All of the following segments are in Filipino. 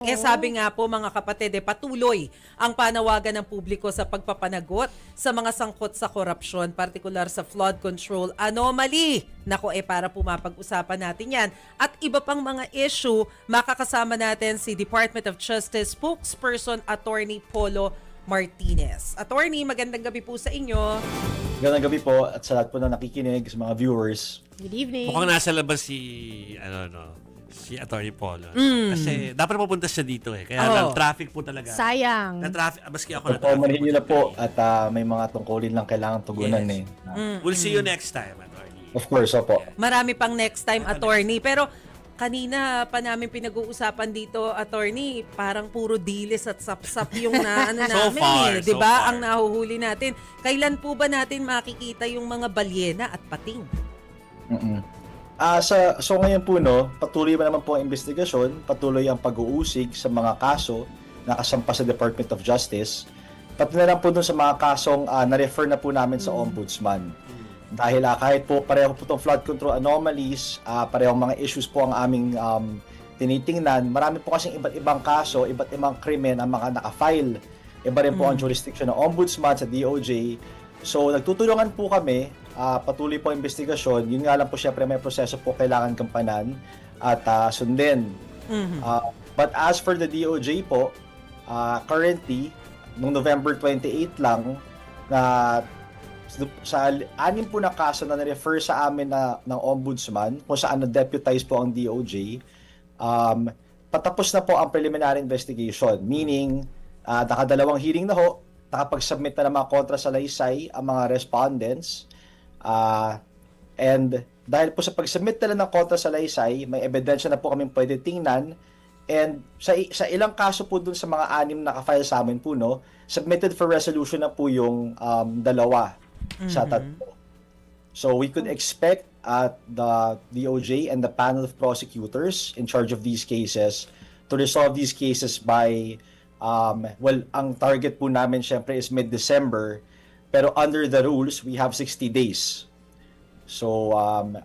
Sabi nga po mga kapatid, patuloy ang panawagan ng publiko sa pagpapanagot sa mga sangkot sa korupsyon, partikular sa flood control anomaly. Nako para po mapag-usapan natin yan. At iba pang mga issue, makakasama natin si Department of Justice spokesperson Attorney Polo Martinez. Attorney, magandang gabi po sa inyo. Magandang gabi po at sa lahat po na nakikinig, sa mga viewers. Good evening. Mukhang nasa labas si Attorney Polo. Kasi dapat pupunta siya dito Kaya lang traffic po talaga. Sayang. Na-traffic, maski ako So, na-traffic. Manila po at may mga tungkulin lang kailangan tugunan We'll see you next time, Attorney. Of course, opo. Marami pang next time, Attorney. Pero kanina pa namin pinag-uusapan dito, Attorney, parang puro dilis at sapsap yung namin So Diba? far. Ang nahuhuli natin. Kailan po ba natin makikita yung mga balyena at pating? So ngayon po, patuloy pa naman po ang investigasyon, patuloy ang pag-uusig sa mga kaso na kasampa sa Department of Justice, pati na lang po dun sa mga kasong na-refer na po namin sa Ombudsman. Dahil kahit po pareho po itong flood control anomalies, parehong mga issues po ang aming tinitingnan, marami po kasing iba't ibang kaso, iba't ibang krimen ang mga naka-file. Iba rin po ang jurisdiction ng Ombudsman sa DOJ. So nagtutulungan po kami, patuloy po ang investigasyon. Yun nga lang po syempre may proseso po kailangan gampanan at sundin. But as for the DOJ po, currently, noong November 28 lang, na sa 6 po na kaso na na-refer sa amin ng Ombudsman, kung saan na-deputize po ang DOJ, patapos na po ang preliminary investigation. Meaning, nakadalawang hearing na ho, nakapag-submit na ng mga kontrasalaysay ang mga respondents. And dahil po sa pag-submit nila ng kontrasalaysay, may ebidensya na po kami pwede tingnan. And sa ilang kaso po dun sa mga 6 na ka-file sa amin po, submitted for resolution na po yung 2 sa 3. So we could expect the DOJ and the panel of prosecutors in charge of these cases to resolve these cases by ang target po namin syempre is mid-December, pero under the rules, we have 60 days. So,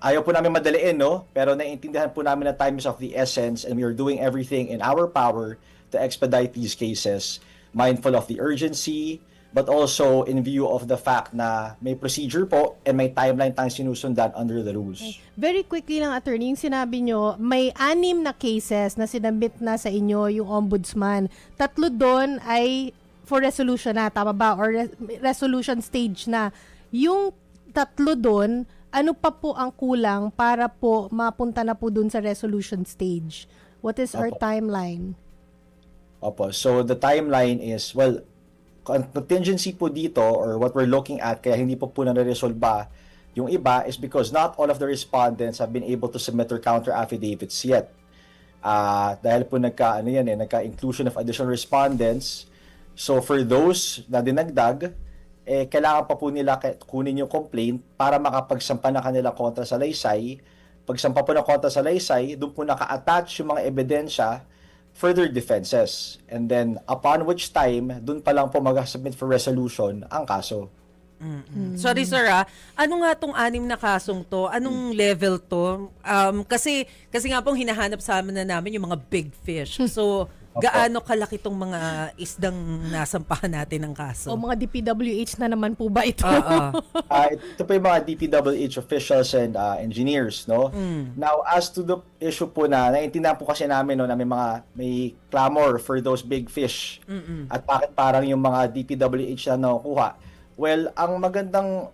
ayaw po namin madaliin, pero naiintindihan po namin na time is of the essence and we are doing everything in our power to expedite these cases, mindful of the urgency, but also in view of the fact na may procedure po and may timeline tayong sinusundan under the rules. Very quickly lang, attorney, yung sinabi nyo, may 6 na cases na sinabit na sa inyo yung ombudsman. 3 doon ay for resolution na, tama ba? Or resolution stage na. Yung 3 doon, ano pa po ang kulang para po mapunta na po doon sa resolution stage? What is our timeline? Opo. So the timeline is, well, contingency po dito or what we're looking at kaya hindi po na-resolve yung iba is because not all of the respondents have been able to submit their counter affidavits yet. Dahil po nagka-inclusion of additional respondents. So for those na dinagdag, kailangan pa po nila kunin yung complaint para makapagsampa na kanila kontrasalaysay. Pagsampa po ng kontrasalaysay, doon po naka-attach yung mga ebidensya, further defenses. And then, upon which time, dun pa lang po mag-submit for resolution ang kaso. Sorry sir, ano nga tong 6 na kasong to? Anong level to? Kasi nga pong hinahanap sa amin na namin yung mga big fish. So, gaano kalaki tong mga isdang nasampahan natin ng kaso? O mga DPWH na naman po ba ito? Ito po yung mga DPWH officials and engineers, Now, as to the issue po naiintindihan po kasi namin, na may clamor for those big fish. At bakit parang yung mga DPWH na nakukuha? Well, ang magandang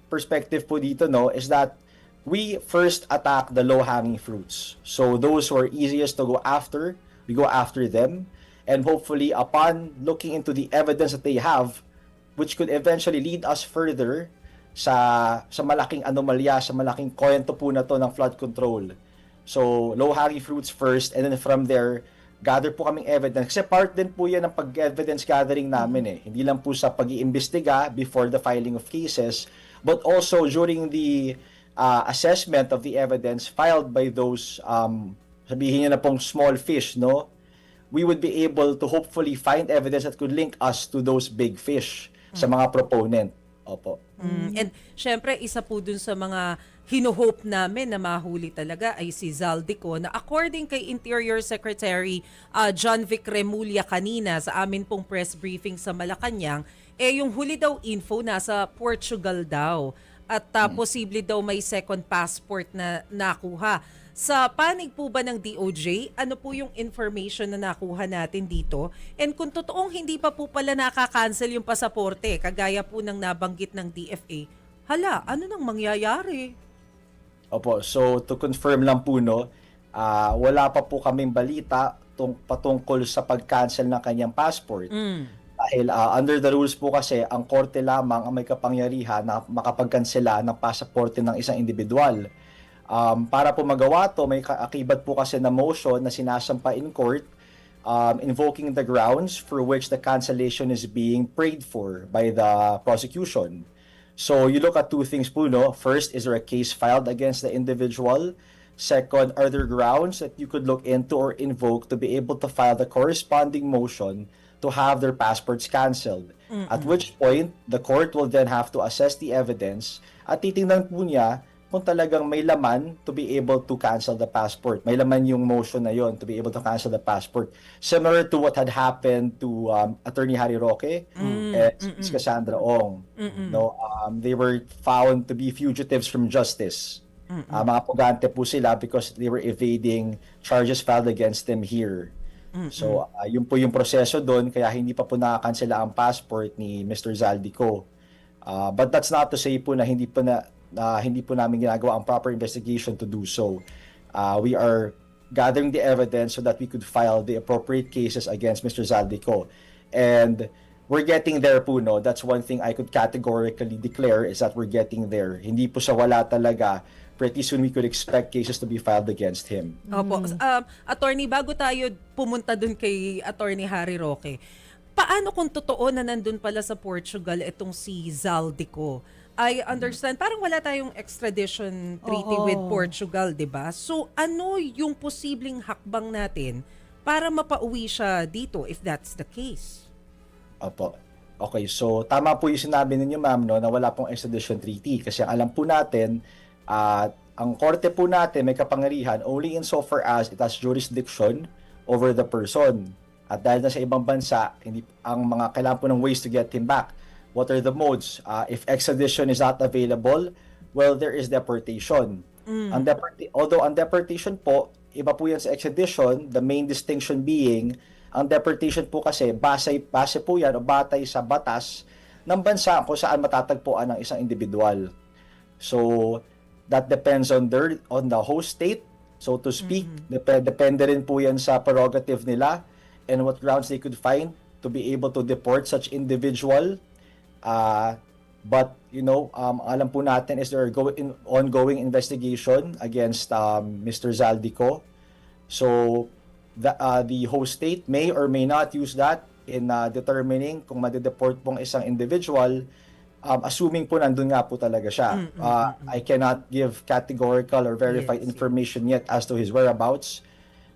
perspective po dito, is that we first attack the low-hanging fruits. So, those who are easiest to go after, we go after them, and hopefully upon looking into the evidence that they have, which could eventually lead us further sa malaking anomalya, sa malaking kwento po na to ng flood control. So low-hanging fruits first, and then from there gather po kaming evidence, kasi part din po yan ng pag-evidence gathering namin hindi lang po sa pag-iimbestiga before the filing of cases, but also during the assessment of the evidence filed by those sabihin niyo na pong small fish, we would be able to hopefully find evidence that could link us to those big fish sa mga proponent. Opo. And syempre, isa po dun sa mga hinuhope namin na mahuli talaga ay si Zaldico na according kay Interior Secretary John Vic Remulla kanina sa amin pong press briefing sa Malacanang, yung huli daw info nasa Portugal daw at posible daw may second passport na nakuha. Sa panig po ba ng DOJ, ano po yung information na nakuha natin dito? And kung totoong hindi pa po pala nakakancel yung pasaporte, kagaya po ng nabanggit ng DFA, hala, ano nang mangyayari? Opo, so to confirm lang po, no, wala pa po kaming balita patungkol sa pag-cancel ng kanyang passport. Dahil under the rules po kasi, ang korte lamang ang may kapangyarihan na makapagkansela ng pasaporte ng isang individual. Para po magawa to, may akibat po kasi na motion na sinasampa in court invoking the grounds for which the cancellation is being prayed for by the prosecution. So you look at two things po, no? First, is there a case filed against the individual? Second, are there grounds that you could look into or invoke to be able to file the corresponding motion to have their passports canceled? At which point, the court will then have to assess the evidence at titingnan po niya kung talagang may laman to be able to cancel the passport. May laman yung motion na yon to be able to cancel the passport. Similar to what had happened to Attorney Harry Roque and Ms. Cassandra Ong. No, they were found to be fugitives from justice. Mga pugante po sila because they were evading charges filed against them here. So, yun po yung proseso doon, kaya hindi pa po nakakansela ang passport ni Mr. Zaldico. But that's not to say po na hindi po namin ginagawa ang proper investigation to do so. We are gathering the evidence so that we could file the appropriate cases against Mr. Zaldico. And we're getting there po, no? That's one thing I could categorically declare is that we're getting there. Hindi po sa wala talaga. Pretty soon we could expect cases to be filed against him. Opo. Attorney, bago tayo pumunta dun kay Attorney Harry Roque, paano kung totoo na nandun pala sa Portugal itong si Zaldico? I understand, parang wala tayong extradition treaty with Portugal, 'di ba? So ano yung posibleng hakbang natin para mapauwi siya dito if that's the case? Opo. Okay, so tama po yung sinabi ninyo, ma'am, no, na wala pong extradition treaty kasi ang alam po natin ang korte po natin may kapangyarihan only insofar as it has jurisdiction over the person. At dahil na sa ibang bansa, ang mga kailangan po ng ways to get him back. What are the modes? If extradition is not available, well, there is deportation. Although ang deportation po, iba po yan sa extradition, the main distinction being, ang deportation po kasi base po yan o batay sa batas ng bansa kung saan matatagpuan ng isang individual. So, that depends on the host state, so to speak. Depende rin po yan sa prerogative nila and what grounds they could find to be able to deport such individual. But, alam po natin is there ongoing investigation against Mr. Zaldico. So, the host state may or may not use that in determining kung madedeport pong isang individual, assuming po nandun nga po talaga siya. I cannot give categorical or verified information yet as to his whereabouts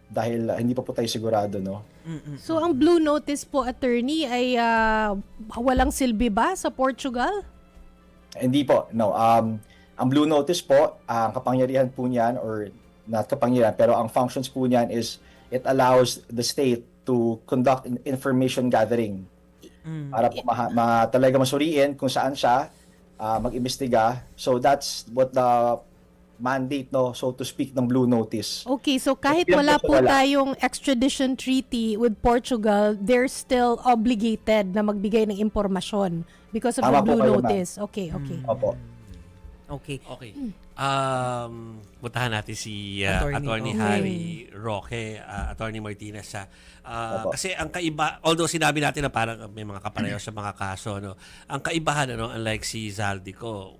dahil hindi pa po tayo sigurado, no? So, ang blue notice po, attorney, ay walang silbi ba sa Portugal? Hindi po, no. Ang blue notice po, ang kapangyarihan po niyan, or not kapangyarihan, pero ang functions po niyan is it allows the state to conduct information gathering para po talaga masuriin kung saan siya mag-imbestiga. So, that's what the mandate, no, so to speak, ng blue notice. Okay, so kahit wala po tayong extradition treaty with Portugal, they're still obligated na magbigay ng impormasyon because of the blue notice. Okay. Opo. Okay. Puntahan natin si Attorney Harry Roque, Attorney Martinez. Kasi ang kaiba, although sinabi natin na parang may mga kapareho sa mga kaso, no, ang kaibahan, unlike si Zaldico,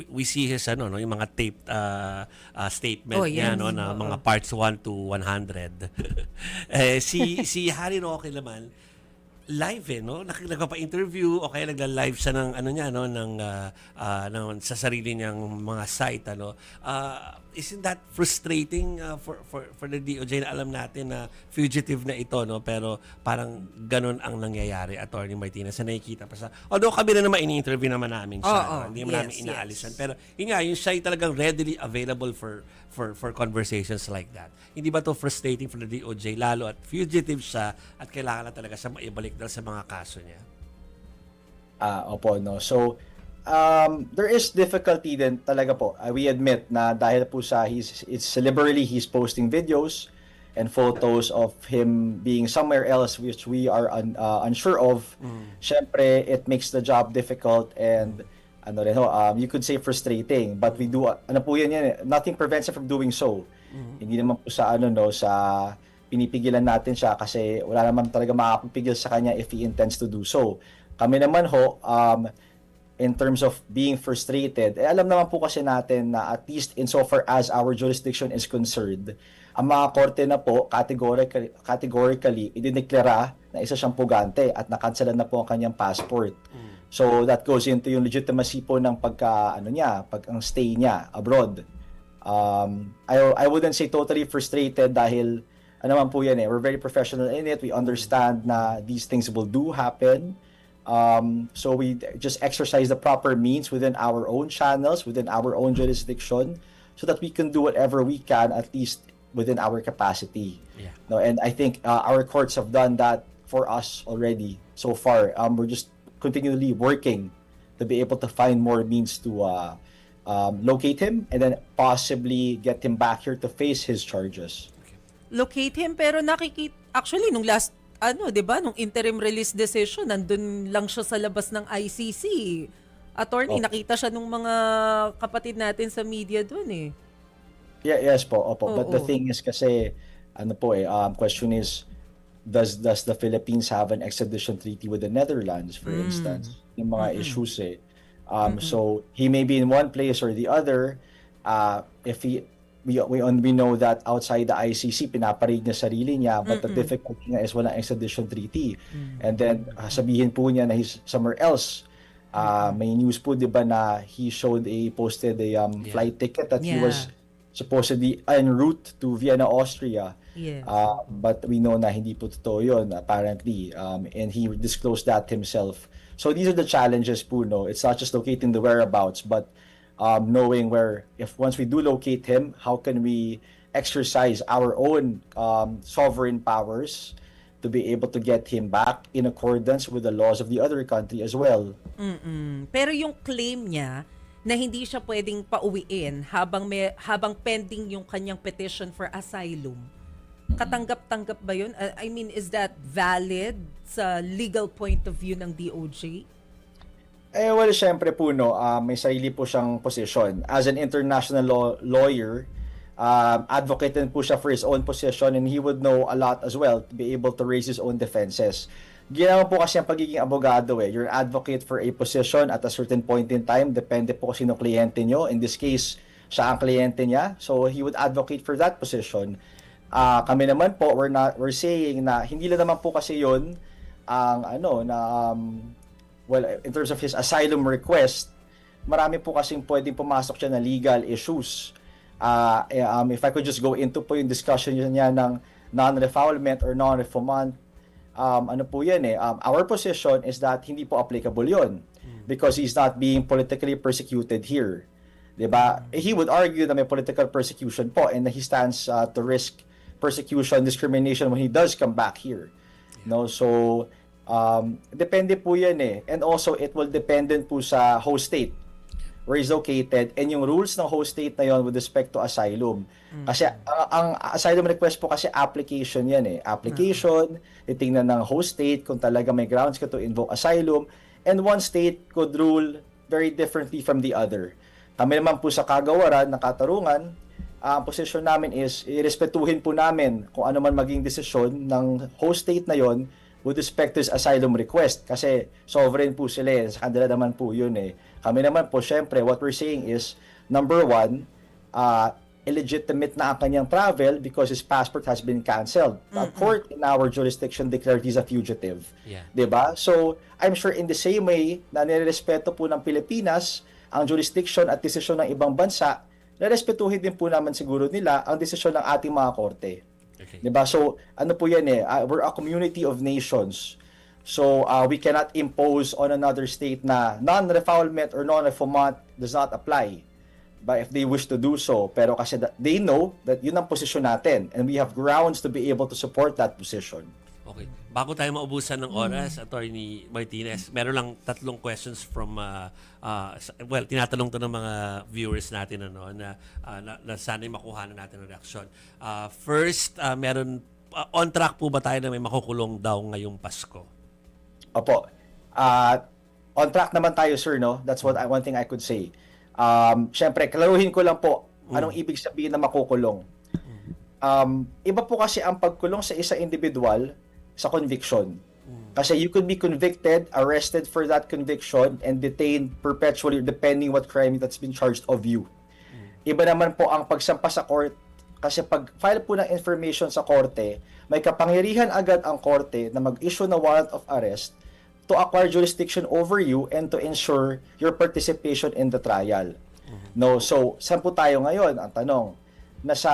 we see his yung mga taped statement niya, no, na mga parts 1 to 100. Si Harry Roque naman, live no? Nagpapa-interview o kaya nagla-live siya ng ano niya no ng sa sarili niyang mga site ano. Isn't that frustrating for the DOJ na alam natin na fugitive na ito no, pero parang ganun ang nangyayari, Attorney Martinez, sa nakikita pa sa, although kami na naman ini-interview naman namin siya, no? Hindi naman namin inaalisan, pero yun nga, yung siya ay talagang readily available for conversations like that. Hindi ba to frustrating for the DOJ, lalo at fugitive siya at kailangan na talaga siya maibalik dahil sa mga kaso niya? Opo, no. So, there is difficulty din talaga po. We admit na dahil po sa it's liberally he's posting videos and photos of him being somewhere else which we are unsure of. Syempre, it makes the job difficult and ano rin, you could say frustrating, but we do ano po yan, nothing prevents him from doing so. Hindi naman po sa sa pinipigilan natin siya kasi wala naman talaga makakapigil sa kanya if he intends to do so. Kami naman in terms of being frustrated, alam naman po kasi natin na at least insofar as our jurisdiction is concerned, ang mga korte na po categorically idineklara na isa siyang pugante at nakanselan na po ang kanyang passport. So that goes into yung legitimacy po ng ang stay niya abroad. I wouldn't say totally frustrated dahil ano man po yan we're very professional in it. We understand na these things will do happen. So we just exercise the proper means within our own channels, within our own jurisdiction, so that we can do whatever we can, at least within our capacity. Yeah. No, and I think our courts have done that for us already so far. We're just continually working to be able to find more means to locate him and then possibly get him back here to face his charges. Locate him, pero actually nung last 'di ba, nung interim release decision, nandun lang siya sa labas ng ICC. Attorney, nakita siya nung mga kapatid natin sa media doon Yes po, opo. But the thing is kasi question is, does the Philippines have an extradition treaty with the Netherlands, for instance? Yung mga issues so he may be in one place or the other. If we know that outside the ICC pinaparig niya sarili niya, but the difficulty nga is walang extradition treaty. And then sabihin po niya na he's somewhere else. May news po 'di ba na he posted a flight ticket that he was supposedly en route to Vienna, Austria. Yes. But we know na hindi po totoo yun, apparently. And he disclosed that himself. So these are the challenges po, no? It's not just locating the whereabouts, but knowing once we do locate him, how can we exercise our own sovereign powers to be able to get him back in accordance with the laws of the other country as well. Pero yung claim niya na hindi siya pwedeng pauwiin habang pending yung kanyang petition for asylum, katanggap-tanggap ba yun? I mean, is that valid sa legal point of view ng DOJ? Well, syempre po, no, may sarili po siyang position. As an international lawyer, advocate din po siya for his own position, and he would know a lot as well to be able to raise his own defenses. Ginawa po kasi ang pagiging abogado You're an advocate for a position at a certain point in time. Depende po kung sino kliyente nyo. In this case, siya ang kliyente niya. So, he would advocate for that position. Kami naman po, we're saying na hindi lang naman po kasi yun ang in terms of his asylum request, marami po kasing pwedeng pumasok siya na legal issues. If I could just go into po yung discussion niya ng non-refoulement or non-refoulement, our position is that hindi po applicable yun because he's not being politically persecuted here. Diba? He would argue that may political persecution po and that he stands to risk persecution, discrimination when he does come back here. No, so depende po yan and also it will depend po sa host state where he's located and yung rules ng host state na yon with respect to asylum. Kasi ang asylum request po kasi application yan application, titingnan ng host state kung talaga may grounds ka to invoke asylum, and one state could rule very differently from the other. Kami naman po sa kagawaran ng katarungan, ang position namin is irespetuhin po namin kung ano man maging desisyon ng host state na yon with respect to his asylum request kasi sovereign po sila sa kanila naman po yun Kami naman po syempre what we're saying is number one, illegitimate na ang kanyang travel because his passport has been canceled. The court in our jurisdiction declared he's a fugitive. Yeah. 'Di ba? So, I'm sure in the same way na nirespeto po ng Pilipinas ang jurisdiction at desisyon ng ibang bansa, nirespetuhin din po naman siguro nila ang desisyon ng ating mga korte. Okay. 'Di ba? So, ano po 'yan we're a community of nations. So, we cannot impose on another state na non-refoulement or non-refoulement does not apply. But if they wish to do so, pero kasi they know that yun ang posisyon natin and we have grounds to be able to support that position. Okay. Bago tayo maubusan ng oras, Attorney Martinez, meron lang 3 questions from tinatanong to ng mga viewers natin na sana'y makuha na natin ng reaksyon. First, meron on track po ba tayo na may makukulong daw ngayong Pasko? Opo. On track naman tayo, sir, no? That's one thing I could say. Syempre, klaruhin ko lang po anong ibig sabihin na makukulong. Iba po kasi ang pagkulong sa isang individual sa conviction. Kasi you could be convicted, arrested for that conviction, and detained perpetually depending what crime that's been charged of you. Iba naman po ang pagsampa sa court kasi pag file po ng information sa korte, may kapangyarihan agad ang korte na mag-issue na warrant of arrest to acquire jurisdiction over you and to ensure your participation in the trial. No, so saan po tayo ngayon? Ang tanong, nasa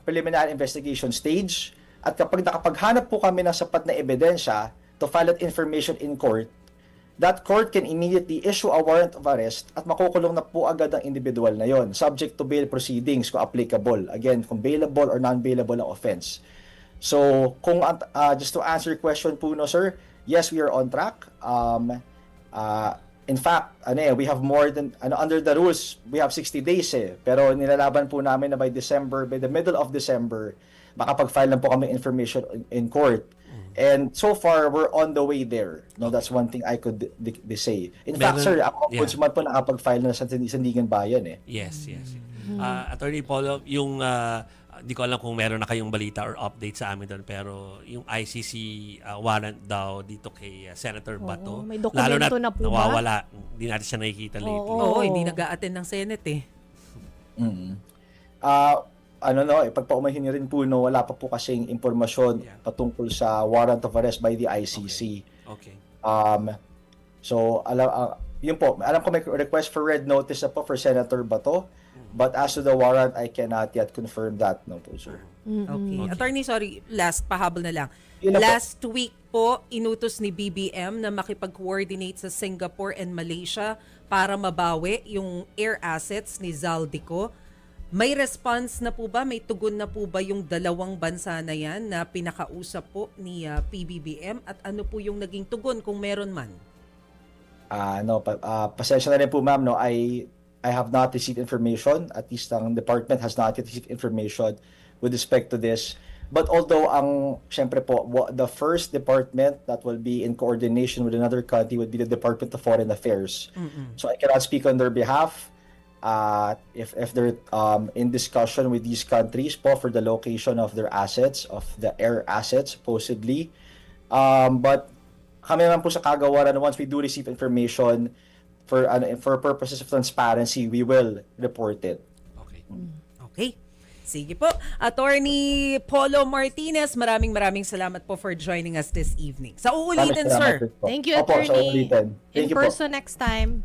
preliminary investigation stage at kapag nakapaghanap po kami ng sapat na ebidensya to file that information in court, that court can immediately issue a warrant of arrest at makukulong na po agad ang individual na yon, subject to bail proceedings kung applicable. Again, kung bailable or non-bailable ang offense. So, kung just to answer your question po, no, sir, yes, we are on track. In fact, we have more than under the rules, we have 60 days Pero nilalaban po namin na by the middle of December, makapag-file lang po kami information in court. And so far, we're on the way there. No, that's one thing I could say. In fact, sir, ako ombudsman po nakapag-file na sa Sandigan Bayan Yes. Attorney Polo, yung di ko alam kung meron na kayong balita or update sa amin doon, pero yung ICC warrant daw dito kay Senator Bato, may dokumento na po ba? nawawala. Hindi natin siya nakikita lately. Oo, hindi nag-a-attend ng Senate Pagpaumahin niyo rin po, wala pa po kasing impormasyon patungkol sa warrant of arrest by the ICC. Okay. So, yun po, alam ko may request for red notice na po for Senator Bato, but as to the warrant, I cannot yet confirm that, no po, sir. Okay. Attorney, sorry, last, pahabol na lang. Yun na po. Last week po, inutos ni BBM na makipag-coordinate sa Singapore and Malaysia para mabawi yung air assets ni Zaldico. May response na po ba? May tugon na po ba yung dalawang bansa na yan na pinakausap po ni PBBM? At ano po yung naging tugon kung meron man? Pasensya na rin po, ma'am, I have not received information. At least ang department has not yet received information with respect to this. But although syempre po, the first department that will be in coordination with another country would be the Department of Foreign Affairs. So I cannot speak on their behalf. If they're in discussion with these countries po for the location of their assets, of the air assets supposedly. But kami naman po sa kagawaran, once we do receive information for purposes of transparency, we will report it. Okay. Okay. Sige po. Attorney Polo Martinez, maraming salamat po for joining us this evening. Sa uulitin, Maraming sir. salamat po. Thank you, Opo, sa attorney. uulitin. Thank In you po. person next time.